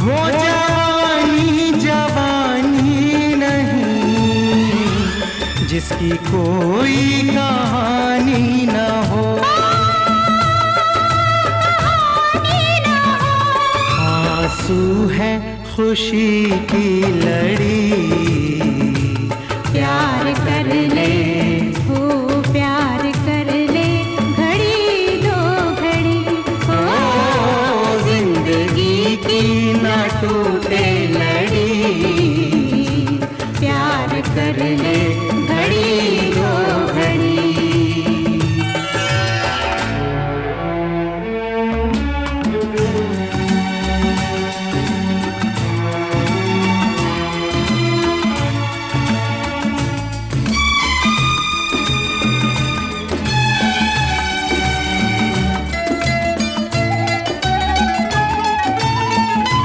वो जवानी जवानी नहीं जिसकी कोई कहानी न हो। आंसू है खुशी की लड़ी, प्यार कर ले हो प्यार कर ले, घड़ी दो घड़ी ओ जिंदगी की न टूटे लड़ी।